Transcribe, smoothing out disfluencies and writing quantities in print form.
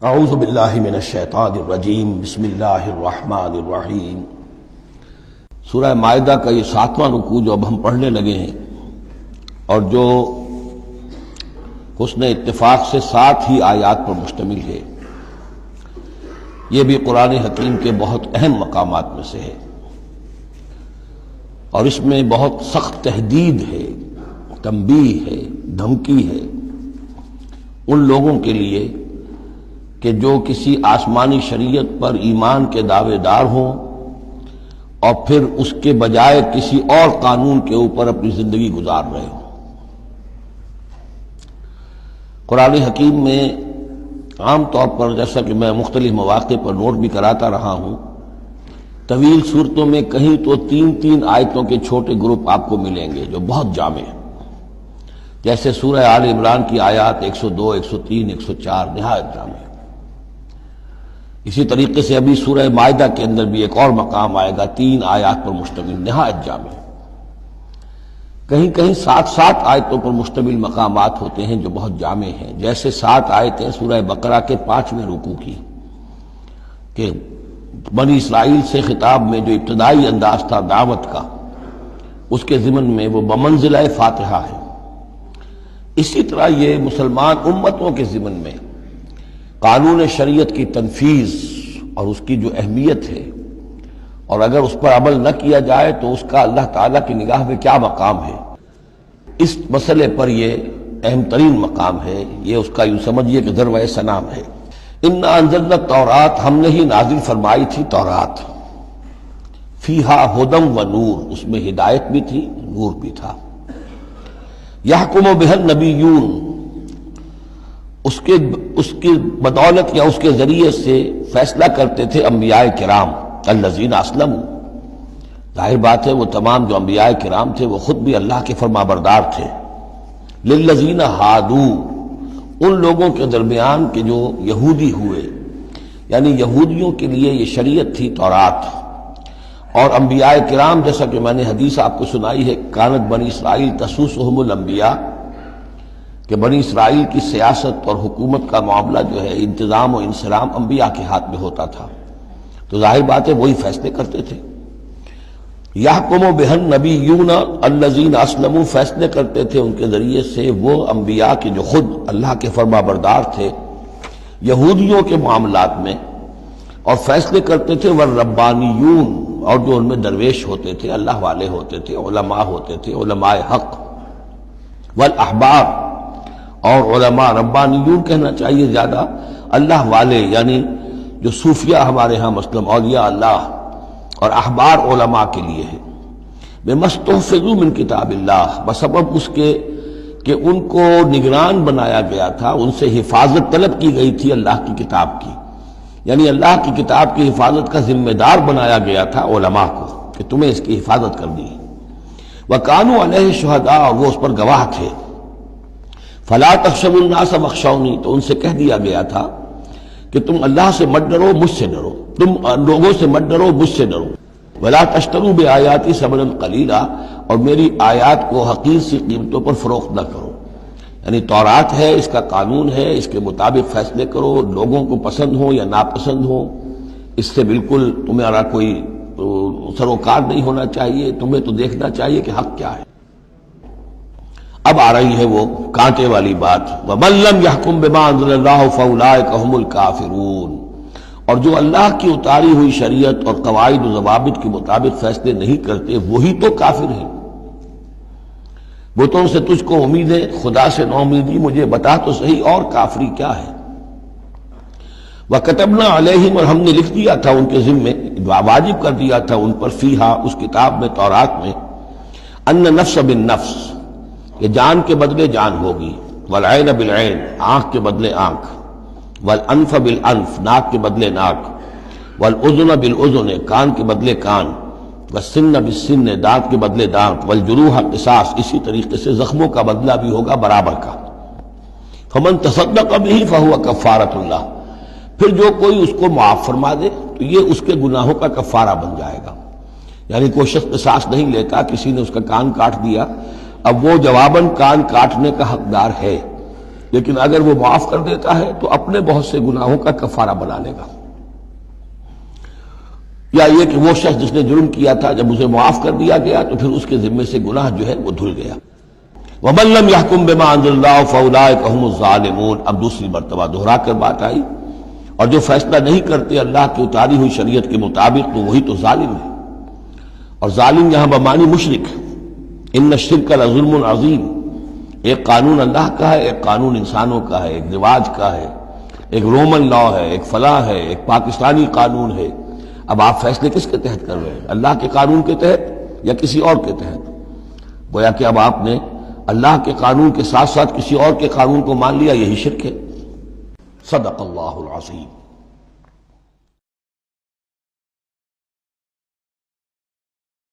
اعوذ باللہ من الشیطان الرجیم بسم اللہ الرحمن الرحیم۔ سورہ مائدہ کا یہ 7واں رکوع جو اب ہم پڑھنے لگے ہیں اور جو حسن اتفاق سے 7 ہی آیات پر مشتمل ہے، یہ بھی قرآن حکیم کے بہت اہم مقامات میں سے ہے اور اس میں بہت سخت تہدید ہے، تنبیہ ہے، دھمکی ہے ان لوگوں کے لیے کہ جو کسی آسمانی شریعت پر ایمان کے دعوے دار ہوں اور پھر اس کے بجائے کسی اور قانون کے اوپر اپنی زندگی گزار رہے ہوں۔ قرآن حکیم میں عام طور پر، جیسا کہ میں مختلف مواقع پر نوٹ بھی کراتا رہا ہوں، طویل صورتوں میں کہیں تو 3 آیتوں کے چھوٹے گروپ آپ کو ملیں گے جو بہت جامع ہیں، جیسے سورہ آل عمران کی آیات 102، 103، 104 نہایت جامع۔ اسی طریقے سے ابھی سورہ مائدہ کے اندر بھی ایک اور مقام آئے گا 3 آیات پر مشتمل، نہایت جامع۔ کہیں کہیں 7 آیتوں پر مشتمل مقامات ہوتے ہیں جو بہت جامع ہیں، جیسے 7 آیتیں سورہ بقرہ کے 5ویں رکوع کی کہ بنی اسرائیل سے خطاب میں جو ابتدائی انداز تھا دعوت کا، اس کے ضمن میں وہ بمنزلہ فاتحہ ہے۔ اسی طرح یہ مسلمان امتوں کے ضمن میں قانون شریعت کی تنفیذ اور اس کی جو اہمیت ہے، اور اگر اس پر عمل نہ کیا جائے تو اس کا اللہ تعالیٰ کی نگاہ میں کیا مقام ہے، اس مسئلے پر یہ اہم ترین مقام ہے۔ یہ اس کا یوں سمجھیے کہ ذروۂ سنام ہے۔ انا انزلنا التوراۃ، ہم نے ہی نازل فرمائی تھی تورات، فیہا ھدی و نور، اس میں ہدایت بھی تھی، نور بھی تھا۔ یحکم بہا النبیون، اس کی بدولت یا اس کے ذریعے سے فیصلہ کرتے تھے انبیاء کرام، الذین اسلموا، ظاہر بات ہے وہ تمام جو انبیاء کرام تھے وہ خود بھی اللہ کے فرمانبردار تھے۔ للذین ہادوا، ان لوگوں کے درمیان کہ جو یہودی ہوئے، یعنی یہودیوں کے لیے یہ شریعت تھی تورات، اور انبیاء کرام جیسا کہ میں نے حدیث آپ کو سنائی ہے، کانت بنی اسرائیل تسوسہم الانبیاء، کہ بنی اسرائیل کی سیاست اور حکومت کا معاملہ جو ہے، انتظام و انصرام انبیاء کے ہاتھ میں ہوتا تھا، تو ظاہر بات ہے وہی فیصلے کرتے تھے۔ یحکم بہا النبیون الذین اسلموا، فیصلے کرتے تھے ان کے ذریعے سے وہ انبیاء کے جو خود اللہ کے فرمانبردار تھے یہودیوں کے معاملات میں، اور فیصلے کرتے تھے والربانیون، اور جو ان میں درویش ہوتے تھے، اللہ والے ہوتے تھے، علماء ہوتے تھے، علماء حق، والاحبار، اور علماء، ربانیون کہنا چاہیے زیادہ، اللہ والے، یعنی جو صوفیہ ہمارے ہاں مثلا اولیاء اللہ، اور احبار علماء کے لیے ہے۔ بما استحفظوا من کتاب اللہ، بسبب اس کے کہ ان کو نگران بنایا گیا تھا، ان سے حفاظت طلب کی گئی تھی اللہ کی کتاب کی، یعنی اللہ کی کتاب کی حفاظت کا ذمہ دار بنایا گیا تھا علماء کو کہ تمہیں اس کی حفاظت کرنی ہے۔ وکانوا علیہ شہداء، اور وہ اس پر گواہ تھے۔ فلا تخشوا الناس واخشونی، تو ان سے کہہ دیا گیا تھا کہ تم اللہ سے مت ڈرو، مجھ سے ڈرو، تم لوگوں سے مت ڈرو، مجھ سے ڈرو۔ ولا تشتروا بآیاتی ثمنا قلیلا، اور میری آیات کو حقیر سی قیمتوں پر فروخت نہ کرو، یعنی تورات ہے، اس کا قانون ہے، اس کے مطابق فیصلے کرو، لوگوں کو پسند ہو یا ناپسند ہو، اس سے بالکل تمہارا کوئی سروکار نہیں ہونا چاہیے، تمہیں تو دیکھنا چاہیے کہ حق کیا ہے۔ اب آ رہی ہے وہ کانٹے والی بات، وَمَن لَّمْ يَحْكُم بِمَا أَنزَلَ اللَّهُ فَأُولَٰئِكَ هُمُ الْكَافِرُونَ، اور جو اللہ کی اتاری ہوئی شریعت اور قواعد و ضوابط کے مطابق فیصلے نہیں کرتے وہی تو کافر ہیں۔ بتوں سے تجھ کو امید ہے، خدا سے نہ امیدی، مجھے بتا تو صحیح اور کافری کیا ہے۔ وَكَتَبْنَا عَلَيْهِمْ، اور ہم نے لکھ دیا تھا ان کے ذمے، واجب کر دیا تھا ان پر، فیہا، اس کتاب میں، تورات میں، ان نفس بالنفس، کہ جان کے بدلے جان ہوگی، والعین بالعین، آنکھ کے بدلے آنکھ، والانف بالانف، ناک کے بدلے ناک، والاذن بالاذن، کان کے بدلے کان، والسن بالسن، دانت کے بدلے دانت، والجروح قصاص، اسی طریقے سے زخموں کا بدلہ بھی ہوگا برابر کا۔ فمن تصدق به فهو کفارۃ اللہ، پھر جو کوئی اس کو معاف فرما دے تو یہ اس کے گناہوں کا کفارہ بن جائے گا، یعنی کوئی شخص قصاص نہیں لیتا، کسی نے اس کا کان کاٹ دیا، اب وہ جواباً کان کاٹنے کا حقدار ہے، لیکن اگر وہ معاف کر دیتا ہے تو اپنے بہت سے گناہوں کا کفارہ بنا لے گا. یا یہ کہ وہ شخص جس نے جرم کیا تھا جب اسے معاف کر دیا گیا تو پھر اس کے ذمے سے گناہ جو ہے وہ دھل گیا. وَمَن لَّمْ يَحْكُم بِمَا أَنزَلَ اللَّهُ فَأُولَٰئِكَ هُمُ الظَّالِمُونَ. اب دوسری مرتبہ دہرا کر بات آئی، اور جو فیصلہ نہیں کرتے اللہ کی اتاری ہوئی شریعت کے مطابق تو وہی تو ظالم ہے. اور ظالم یہاں بمعنی مشرک. ان الشرک لظلم عظیم. ایک قانون اللہ کا ہے، ایک قانون انسانوں کا ہے، ایک رواج کا ہے، ایک رومن لا ہے، ایک فلاں ہے، ایک پاکستانی قانون ہے. اب آپ فیصلے کس کے تحت کر رہے ہیں؟ اللہ کے قانون کے تحت یا کسی اور کے تحت؟ گویا کہ اب آپ نے اللہ کے قانون کے ساتھ ساتھ کسی اور کے قانون کو مان لیا، یہی شرک ہے. صدق اللہ العظیم.